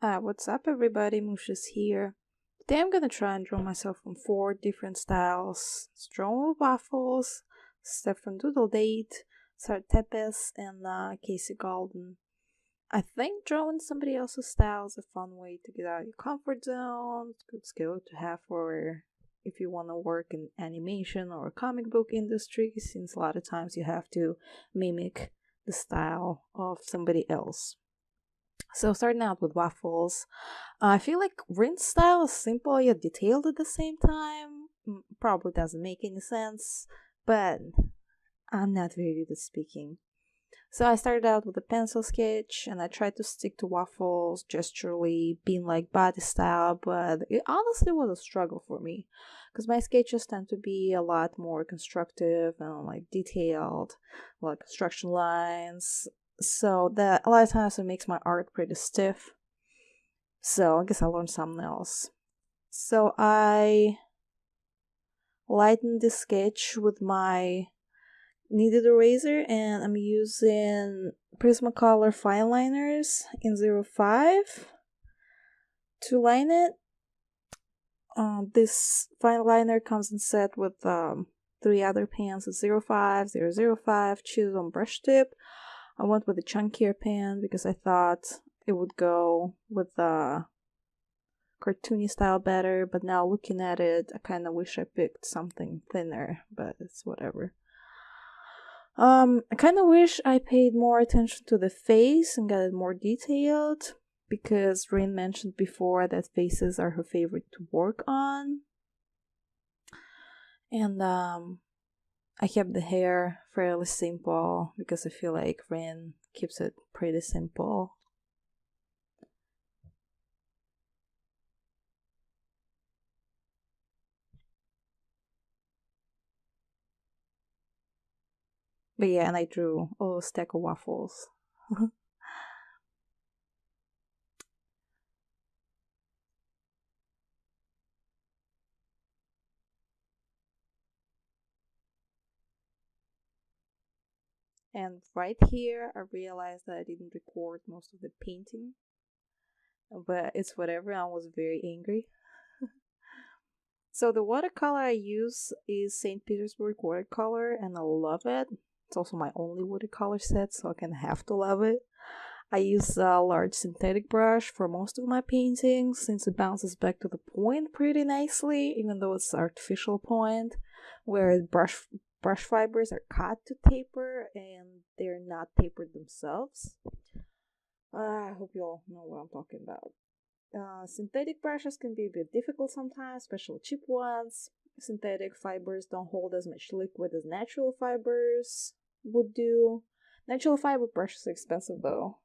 What's up everybody, Mushes here. Today I'm gonna try and draw myself from 4 different styles. It's DrawingWiffWaffles, Steph from Doodle Date, Sara Tepes, and Kasey Golden. I think drawing somebody else's style is a fun way to get out of your comfort zone. It's a good skill to have for if you want to work in animation or comic book industry, since a lot of times you have to mimic the style of somebody else. So starting out with waffles, I feel like Rin's style is simple yet detailed at the same time. Probably doesn't make any sense, but I'm not very good at speaking. So I started out with a pencil sketch and I tried to stick to waffles gesturally, being like body style, but it honestly was a struggle for me because my sketches tend to be a lot more constructive and like detailed, like construction lines. So that a lot of times it makes my art pretty stiff. So I guess I learned something else. So I lightened the sketch with my kneaded eraser and I'm using Prismacolor fine liners in 05 to line it. This fine liner comes in set with 3 other pans at 05, 005, choose on brush tip. I went with a chunkier pan because I thought it would go with the cartoony style better, but now looking at it, I kind of wish I picked something thinner, but it's whatever. I kind of wish I paid more attention to the face and got it more detailed, because Rin mentioned before that faces are her favorite to work on. And I kept the hair fairly simple because I feel like Rin keeps it pretty simple. But yeah, and I drew a stack of waffles. And right here, I realized that I didn't record most of the painting. But it's whatever, I was very angry. So the watercolor I use is St. Petersburg watercolor, and I love it. It's also my only watercolor set, so I can have to love it. I use a large synthetic brush for most of my paintings, since it bounces back to the point pretty nicely, even though it's an artificial point, where brush fibers are cut to taper and they're not tapered themselves. I hope you all know what I'm talking about. Synthetic brushes can be a bit difficult sometimes, especially cheap ones. Synthetic fibers don't hold as much liquid as natural fibers would do. Natural fiber brushes are expensive though.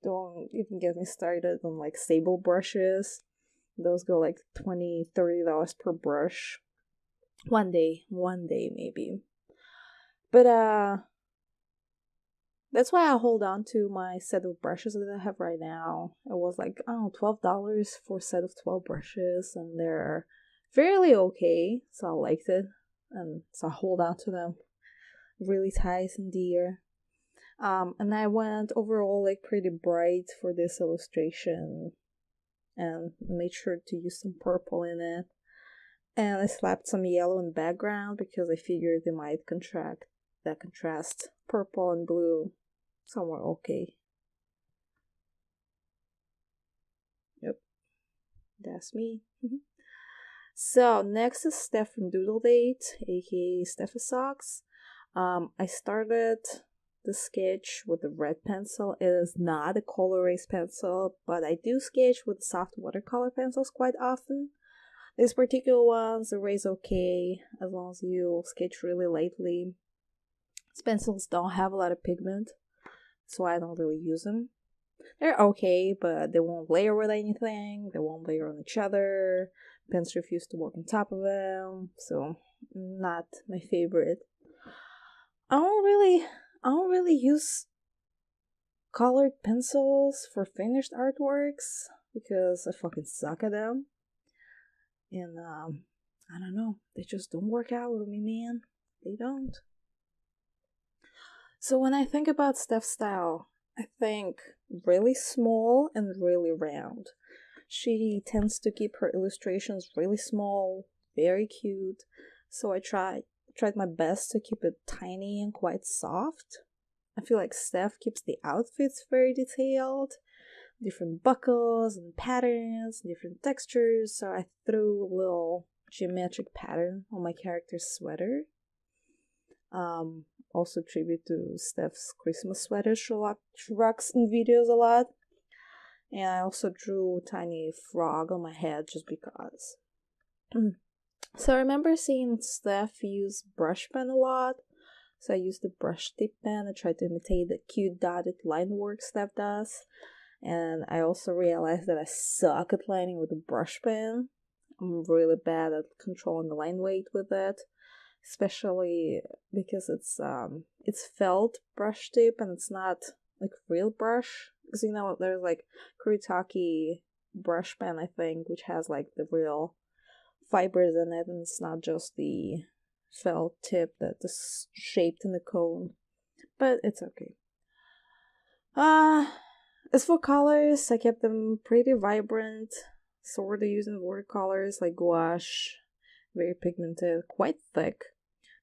Don't even get me started on like sable brushes. Those go like $20-$30 per brush. One day maybe. But that's why I hold on to my set of brushes that I have right now. It was like, I don't know, $12 for a set of 12 brushes, and they're fairly okay, so I liked it, and so I hold on to them really tight and dear. And I went overall like pretty bright for this illustration, and made sure to use some purple in it. And I slapped some yellow in the background because I figured they might contrast purple and blue somewhere okay. Yep, that's me. So next is Steph from Doodle Date, aka Steph Socks. I started the sketch with a red pencil. It is not a color erase pencil, but I do sketch with soft watercolor pencils quite often. These particular ones erase okay as long as you sketch really lightly. These pencils don't have a lot of pigment, so I don't really use them. They're okay, but they won't layer with anything. They won't layer on each other. Pens refuse to work on top of them, so not my favorite. I don't really use colored pencils for finished artworks because I fucking suck at them. And I don't know, they just don't work out with me, man. They don't. So when I think about Steph's style, I think, really small and really round. She tends to keep her illustrations really small, very cute. So I tried my best to keep it tiny and quite soft. I feel like Steph keeps the outfits very detailed, different buckles and patterns, different textures. So I threw a little geometric pattern on my character's sweater. Also tribute to Steph's Christmas sweater she rocks in videos a lot. And I also drew a tiny frog on my head just because. So I remember seeing Steph use brush pen a lot. So I used the brush tip pen. I tried to imitate the cute dotted line work Steph does. And I also realized that I suck at lining with a brush pen. I'm really bad at controlling the line weight with it, especially because it's felt brush tip and it's not like real brush. Because you know there's like Kuretake brush pen, I think, which has like the real fibers in it, and it's not just the felt tip that is shaped in the cone. But it's okay. As for colors, I kept them pretty vibrant, sort of using watercolors like gouache, very pigmented, quite thick.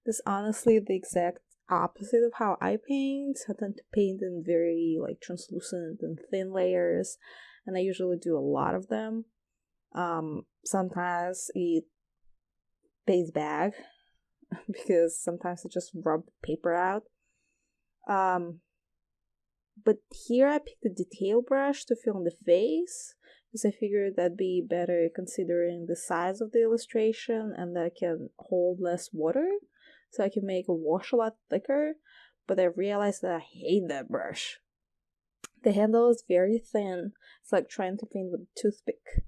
This is honestly the exact opposite of how I paint. I tend to paint in very like translucent and thin layers, and I usually do a lot of them. Sometimes it pays back because sometimes I just rub the paper out. But here I picked a detail brush to fill in the face because I figured that'd be better considering the size of the illustration and that I can hold less water, so I can make a wash a lot thicker. But I realized that I hate that brush. The handle is very thin. It's like trying to paint with a toothpick.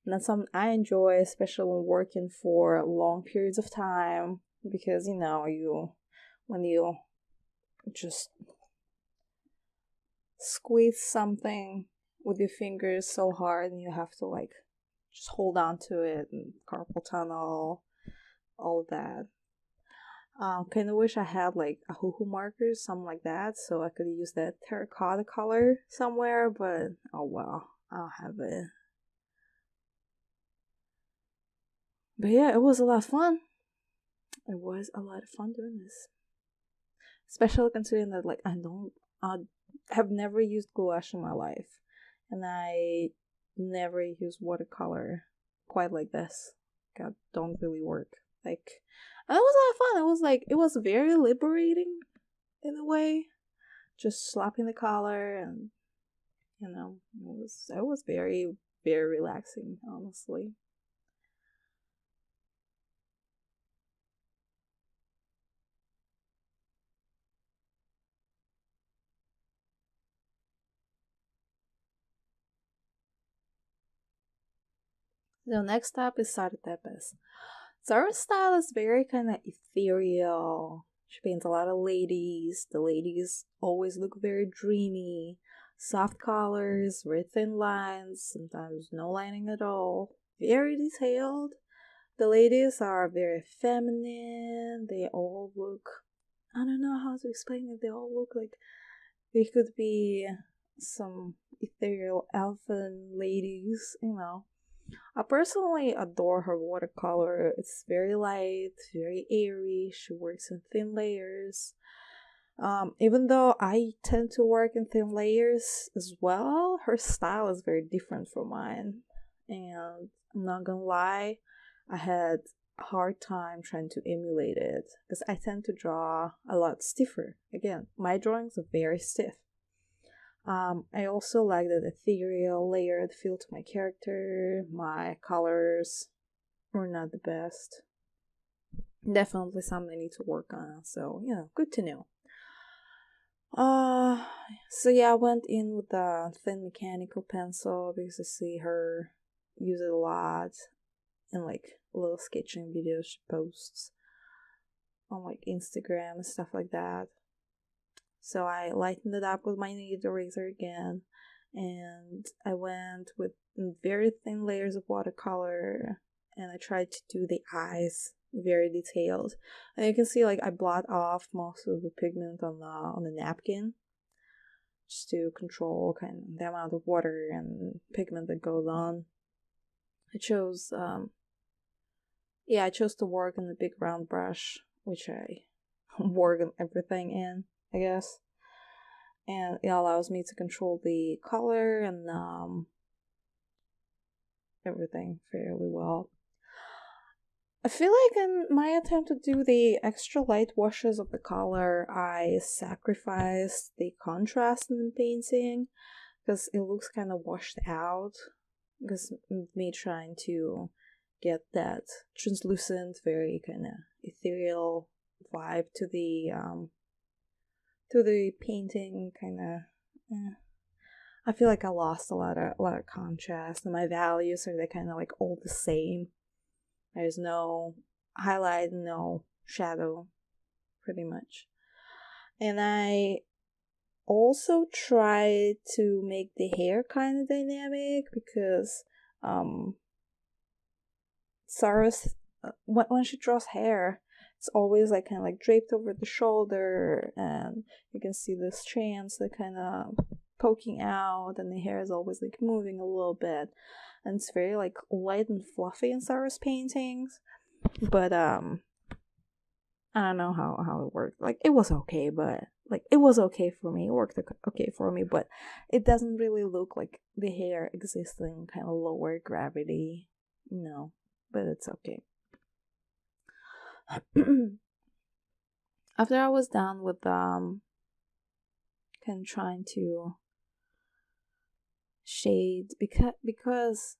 And that's something I enjoy, especially when working for long periods of time, because when you just squeeze something with your fingers so hard and you have to like just hold on to it and carpal tunnel, all of that. Kind of wish I had like a hoo-hoo marker, something like that, so I could use that terracotta color somewhere, but oh well, I don't have it. But yeah, it was a lot of fun. It was a lot of fun doing this. Especially considering that like I have never used gouache in my life. And I never use watercolor quite like this. God, don't really work. Like, and it was a lot of fun. It was very liberating in a way. Just slapping the color and, it was very, very relaxing, honestly. So next up is Sara Tepes. Sara's style is very kind of ethereal. She paints a lot of ladies. The ladies always look very dreamy. Soft colors, very thin lines, sometimes no lining at all. Very detailed. The ladies are very feminine. They all look, I don't know how to explain it. They all look like they could be some ethereal elfin ladies, I personally adore her watercolor. It's very light, very airy. She works in thin layers. Even though I tend to work in thin layers as well, her style is very different from mine. And I'm not gonna lie, I had a hard time trying to emulate it because I tend to draw a lot stiffer. Again, my drawings are very stiff. I also like that ethereal layered feel to my character. My colors were not the best. Definitely something I need to work on. So, good to know. So yeah, I went in with the thin mechanical pencil because I see her use it a lot in like little sketching videos she posts on like Instagram and stuff like that. So I lightened it up with my kneaded eraser again, and I went with very thin layers of watercolor, and I tried to do the eyes very detailed. And you can see like I blot off most of the pigment on the napkin. just to control kind of the amount of water and pigment that goes on. I chose I chose to work on the big round brush, which I work on everything in, I guess. And it allows me to control the color and everything fairly well. I feel like in my attempt to do the extra light washes of the color, I sacrificed the contrast in the painting because it looks kind of washed out. Because me trying to get that translucent, very kind of ethereal vibe to the painting, kind of. I feel like I lost a lot of contrast, and my values are kind of like all the same. There's no highlight, no shadow, pretty much. And I also tried to make the hair kind of dynamic because Sara's when she draws hair, it's always like kind of like draped over the shoulder, and you can see the strands that kind of poking out, and the hair is always like moving a little bit, and it's very like light and fluffy in Sara's paintings. But I don't know how it worked. Like it was okay, but like it was okay for me. It worked okay for me, but it doesn't really look like the hair exists in kind of lower gravity. No, but it's okay. After I was done with kind of trying to shade because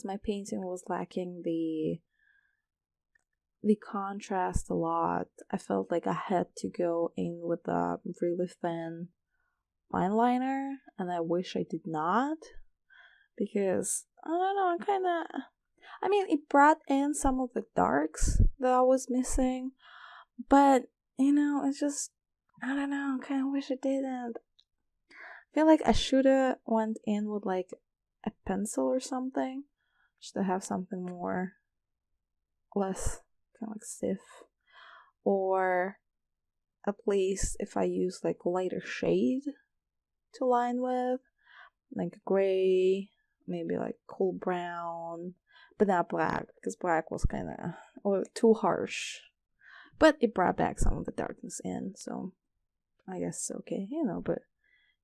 my painting was lacking the contrast a lot, I felt like I had to go in with a really thin fine liner, and I wish I did not, because I don't know, it brought in some of the darks that I was missing, but it's just, I don't know, I kind of wish I didn't. I feel like I should have went in with like a pencil or something, just to have something less kind of like stiff, or at least if I use like lighter shade to line with, like gray, maybe like cool brown, but not black, because black was kind of too harsh, but it brought back some of the darkness in, so I guess it's okay, but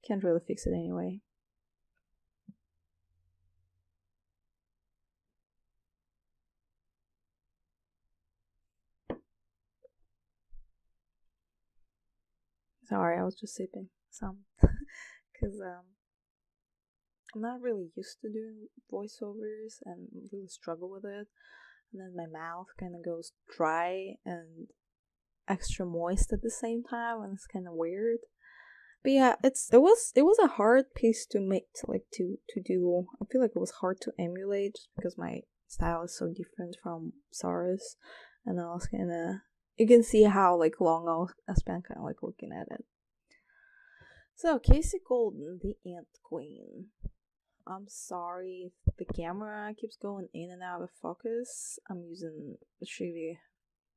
can't really fix it anyway. Sorry, I was just sipping some because I'm not really used to doing voiceovers and really struggle with it. And then my mouth kind of goes dry and extra moist at the same time, and it's kind of weird. But yeah, it was a hard piece to make, to do. I feel like it was hard to emulate just because my style is so different from Sara's, and I was kind of, you can see how like long I spent kind of like looking at it. So Kasey Golden, the Ant Queen. I'm sorry if the camera keeps going in and out of focus. I'm using a shitty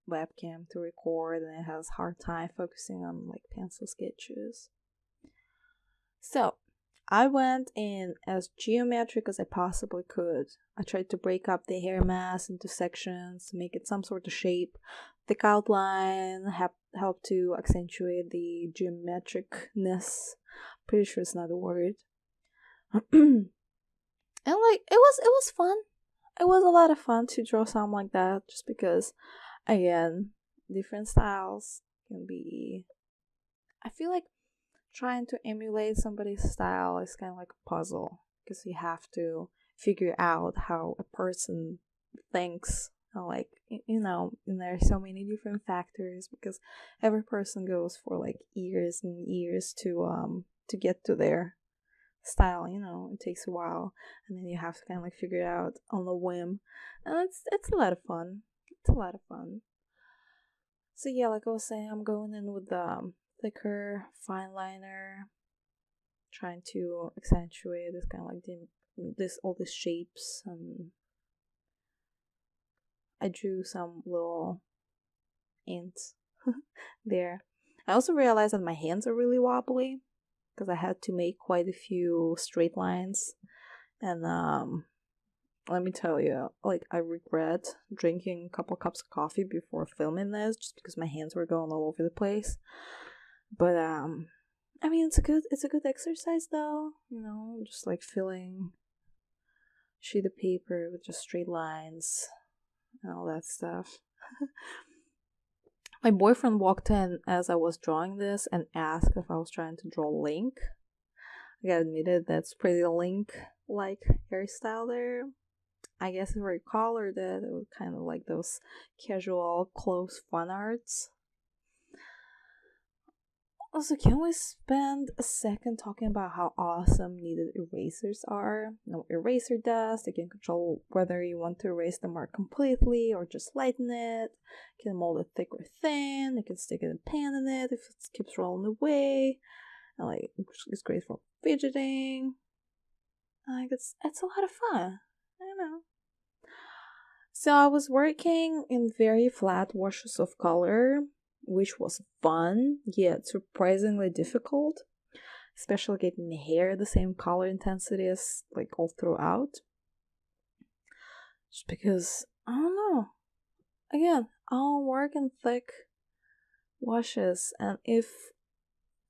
webcam to record, and it has a hard time focusing on like pencil sketches. So I went in as geometric as I possibly could. I tried to break up the hair mass into sections to make it some sort of shape. Thick outline help to accentuate the geometricness. Pretty sure it's not a word. And like it was fun. It was a lot of fun to draw something like that, just because, again, different styles can be. I feel like trying to emulate somebody's style is kind of like a puzzle, because you have to figure out how a person thinks, like, and there are so many different factors, because every person goes for like years and years to get to their style. It takes a while, and then you have to kind of like figure it out on a whim, and it's a lot of fun. So yeah, like I was saying, I'm going in with the thicker fine liner, trying to accentuate this kind of like all these shapes. I drew some little ants there. I also realized that my hands are really wobbly, because I had to make quite a few straight lines. And let me tell you, like, I regret drinking a couple cups of coffee before filming this just because my hands were going all over the place. But I mean, it's a good exercise though, you know, just like filling sheet of paper with just straight lines and all that stuff. My boyfriend walked in as I was drawing this and asked if I was trying to draw Link. I gotta admit it, that's pretty Link-like hairstyle there. I guess if I colored it, it was kind of like those casual, close fun arts. Also, can we spend a second talking about how awesome kneaded erasers are? No eraser dust, you can control whether you want to erase the mark completely or just lighten it. You can mold it thick or thin, you can stick a pen in it if it keeps rolling away. And like, it's great for fidgeting. Like, it's a lot of fun. I don't know. So I was working in very flat washes of color, which was fun, yet surprisingly difficult, especially getting the hair the same color intensity as like all throughout. Just because, I don't know, again, I'll work in thick washes, and if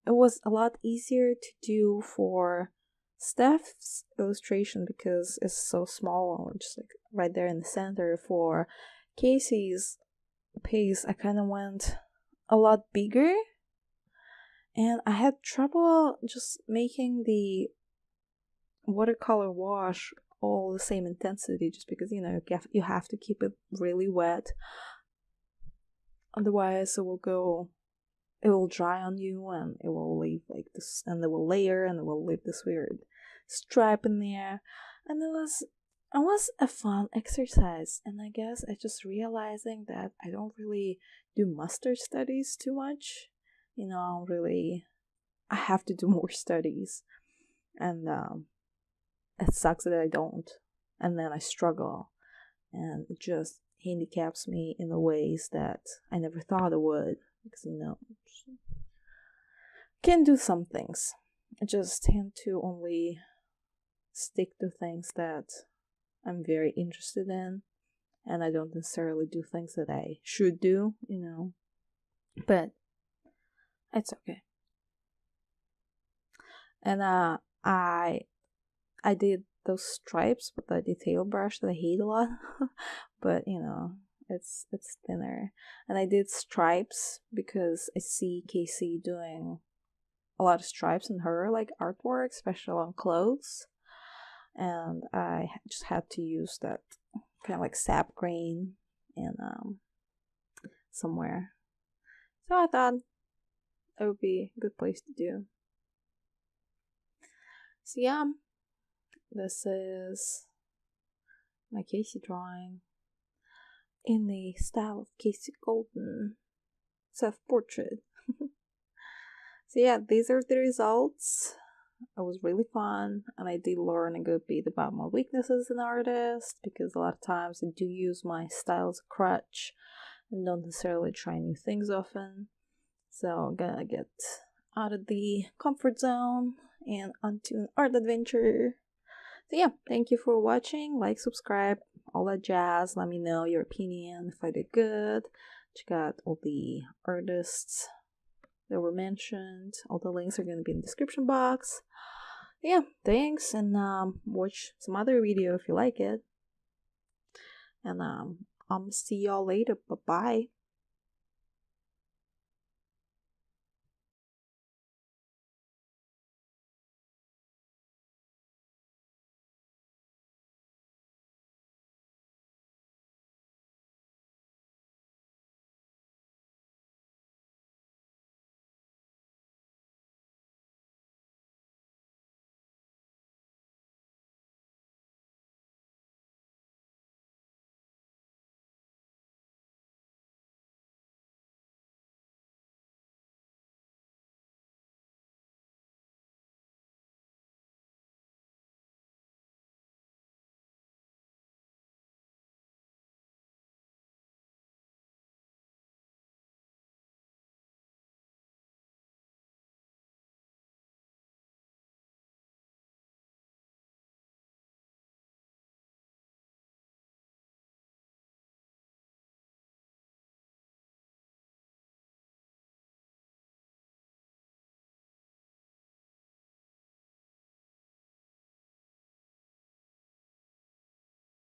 it was a lot easier to do for Steph's illustration because it's so small, just like right there in the center. For Kasey's piece, I kind of went a lot bigger, and I had trouble just making the watercolor wash all the same intensity, just because, you know, you have to keep it really wet, otherwise it will dry on you and it will leave like this, and it will layer and it will leave this weird stripe in there. And it was a fun exercise, and I guess I just realizing that I don't really do master studies too much. You know, I have to do more studies, and it sucks that I don't, and then I struggle, and it just handicaps me in the ways that I never thought it would, because, you know, can do some things. I just tend to only stick to things that I'm very interested in, and I don't necessarily do things that I should do, you know, but it's okay. And I did those stripes with the detail brush that I hate a lot, but, you know, it's thinner. And I did stripes because I see Kasey doing a lot of stripes in her like artwork, especially on clothes, and I just had to use that kind of like sap grain in somewhere, so I thought it would be a good place to do. So yeah, this is my Kasey drawing in the style of Kasey Golden self-portrait. So yeah, these are the results. It was really fun, and I did learn a good bit about my weaknesses as an artist, because a lot of times I do use my style as a crutch and don't necessarily try new things often. So I'm gonna get out of the comfort zone and onto an art adventure. So yeah, thank you for watching. Like, subscribe, all that jazz. Let me know your opinion if I did good. Check out all the artists that were mentioned. All the links are going to be in the description box. Yeah, thanks, and watch some other video if you like it. And see y'all later. Bye bye.